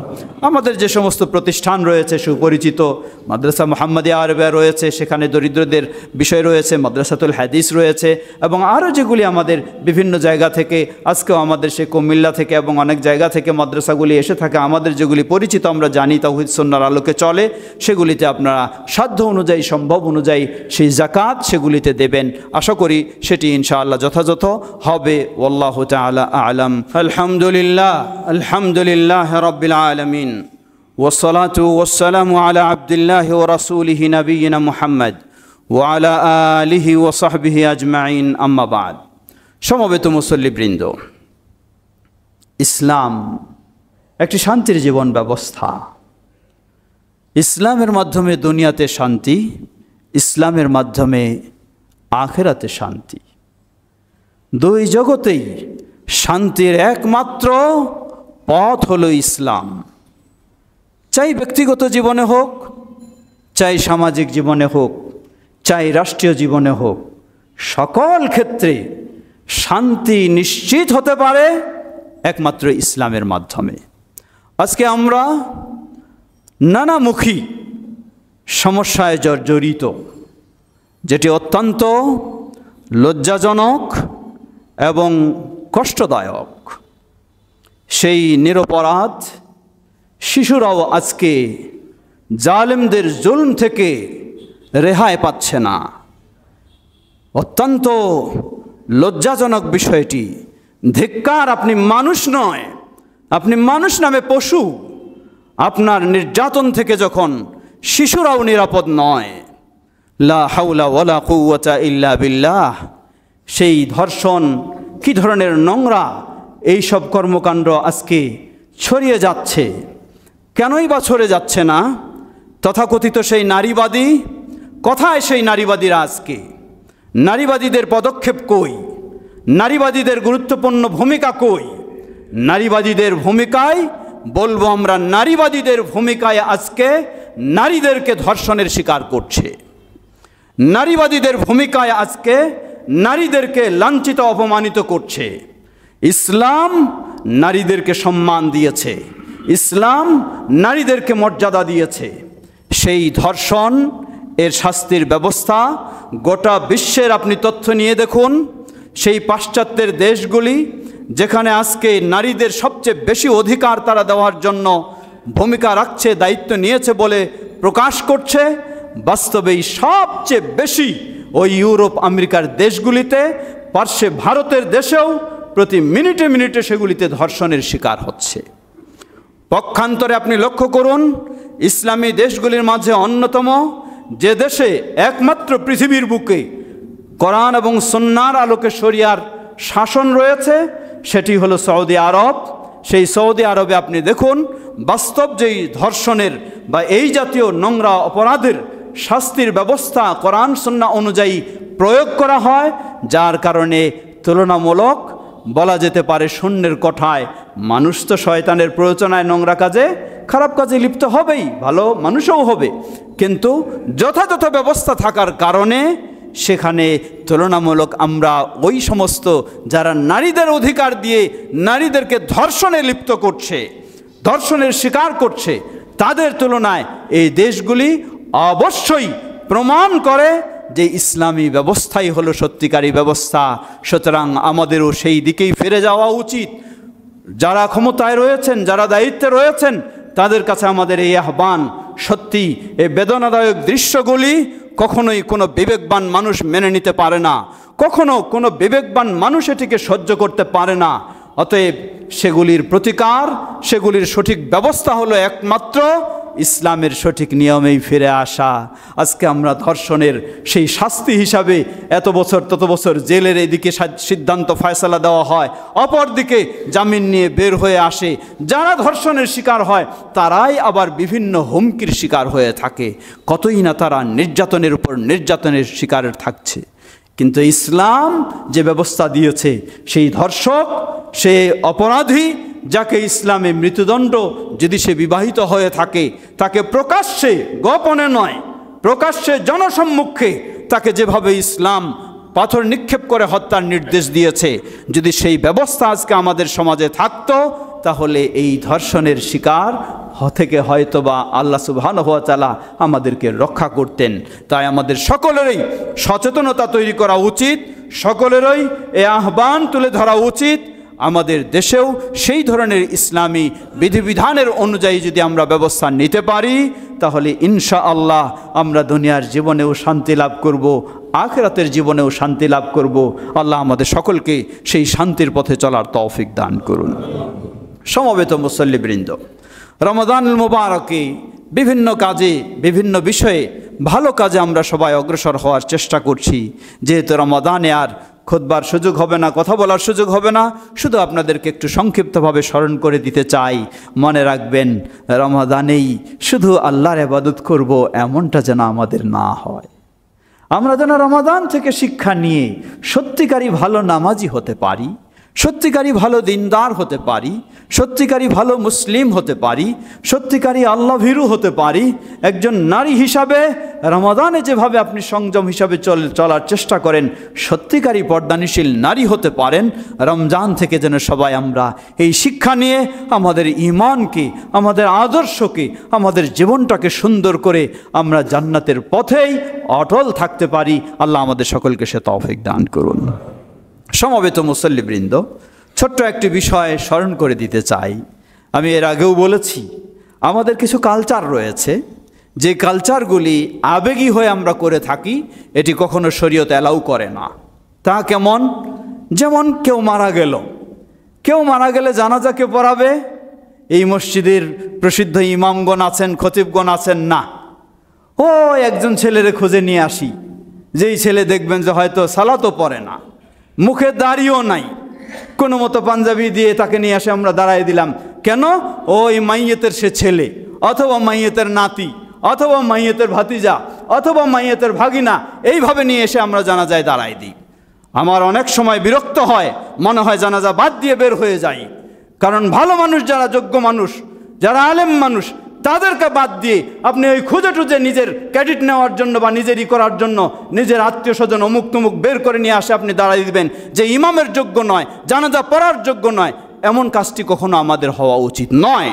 আমাদের যে সমস্ত প্রতিষ্ঠান রয়েছে সুপরিচিত, মাদ্রাসা মুহাম্মাদিয়া আরবিয়া রয়েছে, সেখানে দরিদ্রদের বিষয় রয়েছে, মাদ্রাসাতুল হাদিস রয়েছে, এবং আরও যেগুলি আমাদের বিভিন্ন জায়গা থেকে, আজকেও আমাদের সে কুমিল্লা থেকে এবং অনেক জায়গা থেকে মাদ্রাসাগুলি এসে থাকে, আমাদের যেগুলি পরিচিত আমরা জানি তাওহীদ সুন্নাহর আলোকে চলে, সেগুলিতে আপনারা সাধ্য অনুযায়ী, সম্ভব অনুযায়ী সেই জাকাত সেগুলিতে দেবেন। আশা করি সেটি ইনশাআল্লাহ যথাযথ হবে। ওয়াল্লাহু তাআলা আ'লাম। আলহামদুলিল্লাহ রাব্বিল আলামিন ওয়াসসালাতু ওয়াসসালামু আলা আবদিল্লাহি ওয়া রাসূলিহি নবিয়িনা মুহাম্মদ ওয়া আলা আলিহি ওয়া সাহবিহি আজমাইন, আম্মা বাদ। সমবেত মুসল্লিবৃন্দ, ইসলাম একটি শান্তির জীবন ব্যবস্থা। ইসলামের মাধ্যমে দুনিয়াতে শান্তি, ইসলামের মাধ্যমে আখিরাতে শান্তি। দুই জগতেই শান্তির একমাত্র পথ হলো ইসলাম। চাই ব্যক্তিগত জীবনে হোক, চাই সামাজিক জীবনে হোক, চাই রাষ্ট্রীয় জীবনে হোক, সকল ক্ষেত্রে শান্তি নিশ্চিত হতে পারে একমাত্র ইসলামের মাধ্যমে। আজকে আমরা নানামুখী সমস্যায় জর্জরিত, যেটি অত্যন্ত লজ্জাজনক এবং কষ্টদায়ক। সেই নিরপরাধ শিশুরাও আজকে জালেমদের জুলম থেকে রেহাই পাচ্ছে না। অত্যন্ত লজ্জাজনক বিষয়টি। ধিক্কার, আপনি মানুষ নয়, আপনি মানুষ নামে পশু। আপনার নির্যাতন থেকে যখন শিশুরাও নিরাপদ নয়, লা হাওলা ওয়ালা কুওয়াতা ইল্লা বিল্লাহ, সেই ধর্ষণ কি ধরনের নোংরা এই সব কর্মকাণ্ড আজকে ছড়িয়ে যাচ্ছে। কেনই বা ছড়ে যাচ্ছে না? তথাকথিত সেই নারীবাদী, কোথায় সেই নারীবাদীরা আজকে? নারীবাদীদের পদক্ষেপ কই? নারীবাদীদের গুরুত্বপূর্ণ ভূমিকা কই? নারীবাদীদের ভূমিকায় বলবো আমরা, নারীবাদীদের ভূমিকায় আজকে নারীদেরকে ধর্ষণের শিকার করছে। নারীবাদীদের ভূমিকায় আজকে নারীদেরকে লাঞ্ছিত অপমানিত করছে। ইসলাম নারীদেরকে সম্মান দিয়েছে, ইসলাম নারীদেরকে মর্যাদা দিয়েছে। সেই ধর্ষণ এর শাস্তির ব্যবস্থা গোটা বিশ্বের আপনি তথ্য নিয়ে দেখুন। সেই পাশ্চাত্যের দেশগুলি যেখানে আজকে নারীদের সবচেয়ে বেশি অধিকার তারা দেওয়ার জন্য ভূমিকা রাখছে, দায়িত্ব নিয়েছে বলে প্রকাশ করছে, বাস্তবেই সবচেয়ে বেশি ওই ইউরোপ আমেরিকার দেশগুলিতে, পার্শ্বে ভারতের দেশেও প্রতি মিনিটে মিনিটে সেগুলিতে ধর্ষণের শিকার হচ্ছে। পক্ষান্তরে আপনি লক্ষ্য করুন, ইসলামী দেশগুলির মাঝে অন্যতম যে দেশে একমাত্র পৃথিবীর বুকে কোরআন এবং সুন্নাহর আলোকে শরিয়ার শাসন রয়েছে, সেটি হলো সৌদি আরব। সেই সৌদি আরবে আপনি দেখুন, বাস্তব যেই ধর্ষণের বা এই জাতীয় নোংরা অপরাধের শাস্তির ব্যবস্থা কোরআন সুন্নাহ অনুযায়ী প্রয়োগ করা হয়, যার কারণে তুলনামূলক বলা যেতে পারে শূন্যের কোঠায়। মানুষ তো শয়তানের প্ররোচনায় নোংরা কাজে, খারাপ কাজে লিপ্ত হবেই, ভালো মানুষও হবে, কিন্তু যথাযথ ব্যবস্থা থাকার কারণে সেখানে তুলনামূলক আমরা ওই সমস্ত যারা নারীদের অধিকার দিয়ে নারীদেরকে ধর্ষণে লিপ্ত করছে, ধর্ষণের শিকার করছে, তাদের তুলনায় এই দেশগুলি অবশ্যই প্রমাণ করে যে ইসলামী ব্যবস্থাই হলো সত্যিকারী ব্যবস্থা। সুতরাং আমাদেরও সেই দিকেই ফিরে যাওয়া উচিত। যারা ক্ষমতায় রয়েছেন, যারা দায়িত্বে রয়েছেন, তাদের কাছে আমাদের এই আহ্বান, সত্যি এই বেদনাদায়ক দৃশ্যগুলি কখনোই কোনো বিবেকবান মানুষ মেনে নিতে পারে না, কখনো কোনো বিবেকবান মানুষ এটিকে সহ্য করতে পারে না। অতএব সেগুলির প্রতিকার, সেগুলির সঠিক ব্যবস্থা হলো একমাত্র ইসলামের সঠিক নিয়মেই ফিরে আসা। আজকে আমরা ধর্ষণের সেই শাস্তি হিসাবে এত বছর তত বছর জেলের এদিকে সিদ্ধান্ত ফয়সালা দেওয়া হয়, অপরদিকে জামিন নিয়ে বের হয়ে আসে। যারা ধর্ষণের শিকার হয় তারাই আবার বিভিন্ন হুমকির শিকার হয়ে থাকে, কতই না তারা নির্যাতনের উপর নির্যাতনের শিকার থাকছে। কিন্তু ইসলাম যে ব্যবস্থা দিয়েছে, সেই ধর্ষক, সে অপরাধী, যাকে ইসলামে মৃত্যুদণ্ড যদি সে বিবাহিত হয়ে থাকে, তাকে প্রকাশ্যে, গোপনে নয়, প্রকাশ্যে জনসম্মুখে তাকে যেভাবে ইসলাম পাথর নিক্ষেপ করে হত্যার নির্দেশ দিয়েছে, যদি সেই ব্যবস্থা আজকে আমাদের সমাজে থাকতো, তাহলে এই ধর্ষণের শিকার থেকে হয়তোবা আল্লাহ সুবহানাহু ওয়া তাআলা আমাদেরকে রক্ষা করতেন। তাই আমাদের সকলেরই সচেতনতা তৈরি করা উচিত, সকলেরই এই আহ্বান তুলে ধরা উচিত। আমাদের দেশেও সেই ধরনের ইসলামী বিধিবিধানের অনুযায়ী যদি আমরা ব্যবস্থা নিতে পারি, তাহলে ইনশাআল্লাহ আমরা দুনিয়ার জীবনেও শান্তি লাভ করব, আখিরাতের জীবনেও শান্তি লাভ করব। আল্লাহ আমাদের সকলকে সেই শান্তির পথে চলার তৌফিক দান করুন। সমবেত মুসল্লিবৃন্দ, রমাদানুল মুবারকে বিভিন্ন কাজে, বিভিন্ন বিষয়ে, ভালো কাজে আমরা সবাই অগ্রসর হওয়ার চেষ্টা করছি। যেহেতু রমাদানে আর খুতবার সুযোগ হবে না, কথা বলার সুযোগ হবে না, শুধু আপনাদেরকে একটু সংক্ষিপ্তভাবে স্মরণ করে দিতে চাই। মনে রাখবেন, রমাদানেই শুধু আল্লাহর ইবাদত করব এমনটা যেন আমাদের না হয়। আমরা যেন রমাদান থেকে শিক্ষা নিয়ে সত্যিকারই ভালো নামাজি হতে পারি, সত্যিকারই ভালো দিনদার হতে পারি, সত্যিকারই ভালো মুসলিম হতে পারি, সত্যিকারই আল্লাহ ভীরু হতে পারি। একজন নারী হিসাবে রমাদানে যেভাবে আপনি সংযম হিসাবে চলার চেষ্টা করেন, সত্যিকারই পর্দানিশীল নারী হতে পারেন। রমজান থেকে যেন সবাই আমরা এই শিক্ষা নিয়ে আমাদের ঈমানকে, আমাদের আদর্শকে, আমাদের জীবনটাকে সুন্দর করে আমরা জান্নাতের পথেই অটল থাকতে পারি। আল্লাহ আমাদের সকলকে সে তৌফিক দান করুন। সমবেত মুসল্লিবৃন্দ, ছোট্ট একটি বিষয় স্মরণ করে দিতে চাই। আমি এর আগেও বলেছি, আমাদের কিছু কালচার রয়েছে, যে কালচারগুলি আবেগী হয়ে আমরা করে থাকি, এটি কখনো শরীয়ত অ্যালাউ করে না। তা কেমন? যেমন কেউ মারা গেলে জানাজা কে পড়াবে? এই মসজিদের প্রসিদ্ধ ইমামগণ আছেন, খতিবগণ আছেন না, ও একজন ছেলেরে খুঁজে নিয়ে আসি, যেই ছেলে দেখবেন যে হয়তো সালাতও পড়ে না, মুখে দাড়িও নাই, কোনো মতো পাঞ্জাবি দিয়ে তাকে নিয়ে আসে আমরা দাঁড়াই দিলাম। কেন? ওই মাইয়েতের সে ছেলে, অথবা মাইয়েতের নাতি, অথবা মাইয়েতের ভাতিজা, অথবা মাইয়েতের ভাগিনা, এইভাবে নিয়ে এসে আমরা জানাজায় দাঁড়াই দিই। আমার অনেক সময় বিরক্ত হয়, মনে হয় জানাজা বাদ দিয়ে বের হয়ে যাই। কারণ ভালো মানুষ, যারা যোগ্য মানুষ, যারা আলেম মানুষ, তাদেরকে বাদ দিয়ে আপনি ওই খুঁজে টুজে নিজের ক্রেডিট নেওয়ার জন্য বা নিজেরই করার জন্য নিজের আত্মীয় স্বজন অমুক তমুক বের করে নিয়ে আসে আপনি দাঁড়াই দিবেন, যে ইমামের যোগ্য নয়, জানাজা পড়ার যোগ্য নয়। এমন কাজটি কখনো আমাদের হওয়া উচিত নয়।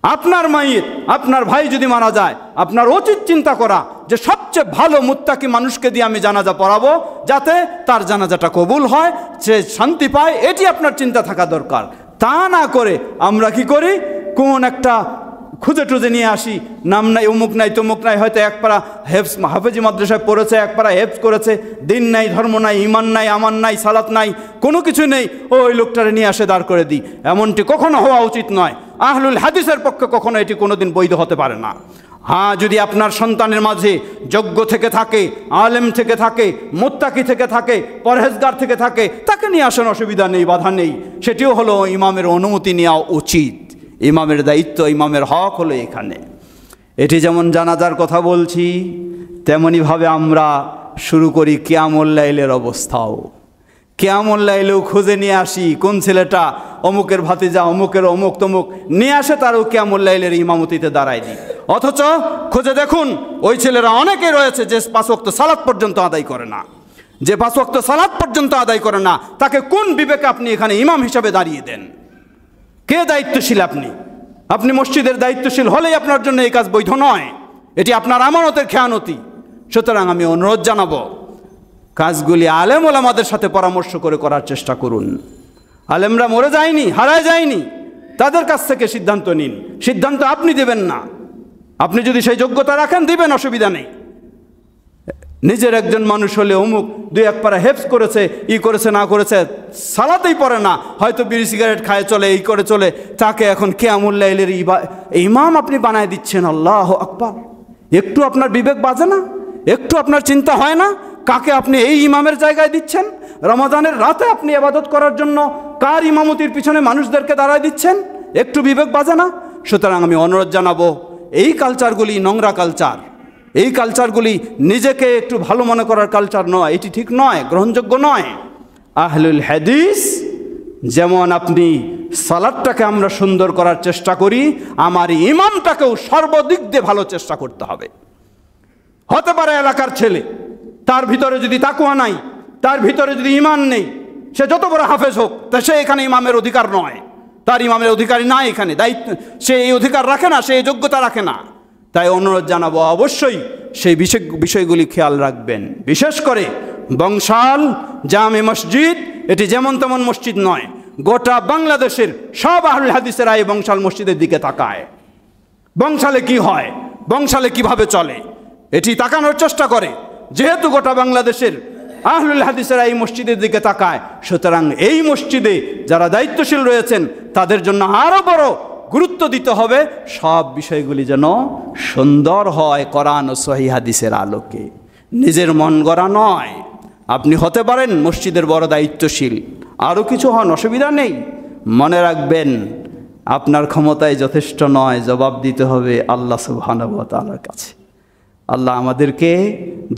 আপনার মাইয়েত, আপনার ভাই যদি মারা যায়, আপনার উচিত চিন্তা করা যে সবচেয়ে ভালো মুত্তাকি মানুষকে দিয়ে আমি জানাজা পড়াবো, যাতে তার জানাজাটা কবুল হয়, সে শান্তি পায়। এটি আপনার চিন্তা থাকা দরকার। তা না করে আমরা কি করি, কোন একটা খুঁজে টুজে নিয়ে আসি, নাম নাই, অমুক নাই, তমুক নাই, হয়তো এক পারা হাফেজি মাদ্রাসায় পড়েছে, এক পারা হেফজ করেছে, দিন নাই, ধর্ম নাই, ইমান নাই, আমান নাই, সালাত নাই, কোনো কিছু নেই, ওই লোকটারে নিয়ে আসে দাঁড় করে দিই। এমনটি কখনো হওয়া উচিত নয়। আহলুল হাদিসের পক্ষে কখনো এটি কোনোদিন বৈধ হতে পারে না। হ্যাঁ, যদি আপনার সন্তানের মাঝে যোগ্য থেকে থাকে, আলেম থেকে থাকে, মুত্তাকি থেকে থাকে, পরহেজগার থেকে থাকে, তাকে নিয়ে আসেন, অসুবিধা নেই, বাধা নেই। সেটিও হলো ইমামের অনুমতি নেওয়া উচিত। ইমামের দায়িত্ব, ইমামের হক হলো এখানে। এটি যেমন জানাজার কথা বলছি, তেমনিভাবে আমরা শুরু করি কিয়ামুল লাইলের অবস্থাও। কিয়ামুল লাইলেও খুঁজে নিয়ে আসি, কোন ছেলেটা অমুকের ভাতিজা, অমুকের অমুক তমুক, নিয়ে আসে তারও কিয়ামুল লাইলের ইমামতিতে দাঁড়ায় দিই। অথচ খুঁজে দেখুন, ওই ছেলেরা অনেকে রয়েছে যে 5 ওয়াক্ত সালাত পর্যন্ত আদায় করে না। যে 5 ওয়াক্ত সালাত পর্যন্ত আদায় করে না, তাকে কোন বিবেকে আপনি এখানে ইমাম হিসাবে দাঁড়িয়ে দেন? কে দায়িত্বশীল? আপনি মসজিদের দায়িত্বশীল হলেই আপনার জন্য এই কাজ বৈধ নয়। এটি আপনার আমানতের খেয়ানতি। সুতরাং আমি অনুরোধ জানাবো, কাজগুলি আলেম ওলামাদের সাথে পরামর্শ করে করার চেষ্টা করুন। আলেমরা মরে যায়নি, হারায় যায়নি, তাদের কাছ থেকে সিদ্ধান্ত নিন। সিদ্ধান্ত আপনি দেবেন না। আপনি যদি সেই যোগ্যতা রাখেন, দিবেন, অসুবিধা নেই। নিজের একজন মানুষ হলে অমুক 2-1 পারা হেফজ করেছে, করেছে না করেছে, সালাতেই পড়ে না, হয়তো বিড়ি সিগারেট খায় চলে, করে চলে, তাকে এখন কিয়ামুল লাইলের ইমাম আপনি বানায় দিচ্ছেন। আল্লাহু আকবার! একটু আপনার বিবেক বাজে না? একটু আপনার চিন্তা হয় না কাকে আপনি এই ইমামের জায়গায় দিচ্ছেন? রমাদানের রাতে আপনি ইবাদত করার জন্য কার ইমামতির পিছনে মানুষদেরকে দাঁড়ায় দিচ্ছেন? একটু বিবেক বাজে না? সুতরাং আমি অনুরোধ জানাবো, এই কালচারগুলি নোংরা কালচার। এই কালচারগুলি নিজেকে একটু ভালো মনে করার কালচার নয়। এটি ঠিক নয়, গ্রহণযোগ্য নয়। আহলুল হাদিস যেমন আপনি সালাতটাকে আমরা সুন্দর করার চেষ্টা করি, আমার ইমামটাকেও সর্বদিক দিয়ে ভালো চেষ্টা করতে হবে। হতে পারে এলাকার ছেলে, তার ভিতরে যদি তাকওয়া নাই, তার ভিতরে যদি ঈমান নেই, সে যত বড় হাফেজ হোক, তা সে এখানে ইমামের অধিকার নয়, তার ইমামের অধিকারী না, এখানে দায়িত্ব, সে এই অধিকার রাখে না, সে এই যোগ্যতা রাখে না। তাই অনুরোধ জানাবো, অবশ্যই সেই বিষয়গুলি খেয়াল রাখবেন। বিশেষ করে বংশাল জামে মসজিদ, এটি যেমন তেমন মসজিদ নয়। গোটা বাংলাদেশের সব আহলুল হাদিসেরা এই বংশাল মসজিদের দিকে তাকায়। বংশালে কি হয়, বংশালে কিভাবে চলে, এটি তাকানোর চেষ্টা করে। যেহেতু গোটা বাংলাদেশের আহলুল হাদিসেরা এই মসজিদের দিকে তাকায়, সুতরাং এই মসজিদে যারা দায়িত্বশীল রয়েছেন তাদের জন্য আরো বড় গুরুত্ব দিতে হবে, সব বিষয়গুলি যেন সুন্দর হয় কোরআন ও সহিহ হাদিসের আলোকে, নিজের মন গড়া নয়। আপনি হতে পারেন মসজিদের বড় দায়িত্বশীল, আরও কিছু হন, অসুবিধা নেই। মনে রাখবেন আপনার ক্ষমতায় যথেষ্ট নয়, জবাব দিতে হবে আল্লাহ সুবহানাহু ওয়া তাআলার কাছে। আল্লাহ আমাদেরকে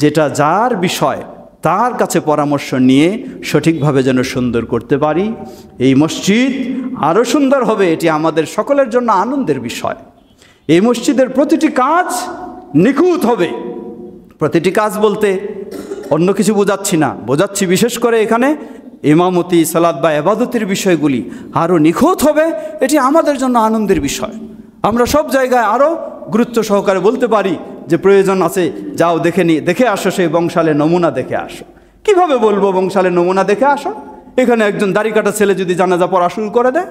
যেটা যার বিষয় তার কাছে পরামর্শ নিয়ে সঠিকভাবে যেন সুন্দর করতে পারি। এই মসজিদ আরও সুন্দর হবে, এটি আমাদের সকলের জন্য আনন্দের বিষয়। এই মসজিদের প্রতিটি কাজ নিখুঁত হবে। প্রতিটি কাজ বলতে অন্য কিছু বোঝাচ্ছি বিশেষ করে এখানে ইমামতি, সালাত বা ইবাদতের বিষয়গুলি আরও নিখুঁত হবে, এটি আমাদের জন্য আনন্দের বিষয়। আমরা সব জায়গায় আরও গুরুত্ব সহকারে বলতে পারি যে প্রয়োজন আছে, যাও দেখে আসো, সেই বংশালে নমুনা দেখে আসো। কিভাবে বলবো বংশালে নমুনা দেখে আসো? এখানে একজন দাড়ি কাটা ছেলে যদি জানাজা পড়া শুরু করে দেয়,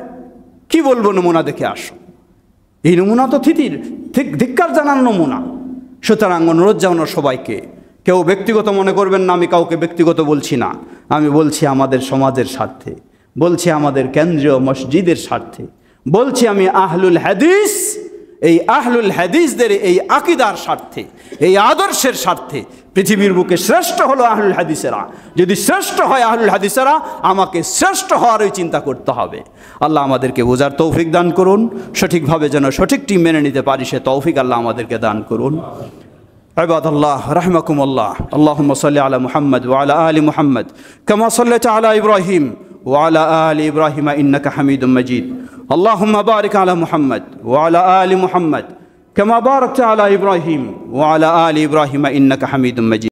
কি বলবো নমুনা দেখে আসো? এই নমুনা তো ধিক্কার জানার নমুনা। সুতরাং অনুরোধ জানানো সবাইকে, কেউ ব্যক্তিগত মনে করবেন না, আমি কাউকে ব্যক্তিগত বলছি না, আমি বলছি আমাদের সমাজের স্বার্থে, বলছি আমাদের কেন্দ্রীয় মসজিদের স্বার্থে, বলছি আমি আহলুল হাদিস, এই আহলুল হাদিসদের এই আকীদার স্বার্থে, এই আদর্শের স্বার্থে। পৃথিবীর বুকে শ্রেষ্ঠ হলো আহলুল হাদিসেরা। যদি শ্রেষ্ঠ হয় আহলুল হাদিসেরা, আমাকে শ্রেষ্ঠ হওয়ারই চিন্তা করতে হবে। আল্লাহ আমাদেরকে বোঝার তৌফিক দান করুন, সঠিকভাবে যেন সঠিকটি মেনে নিতে পারি সে তৌফিক আল্লাহ আমাদেরকে দান করুন। ইবাদাল্লাহ রাহমাকুমুল্লাহ, আল্লাহুম্মা সাল্লি আলা মুহাম্মদ ওয়া আলা আলি মুহাম্মদ কামা সাল্লাইতা আলা ইব্রাহিম ওয়া আলা আলি ইব্রাহিম ইন্নাকা হামিদুম মাজিদ। আল্লাহুম্মা বারিক আলা মুহাম্মদ ওয়া আলা আলি মুহাম্মদ কামা বারাকতা আলা ইব্রাহিম ওয়া আলা আলি ইব্রাহিম ইন্নাকা হামিদুম মাজিদ।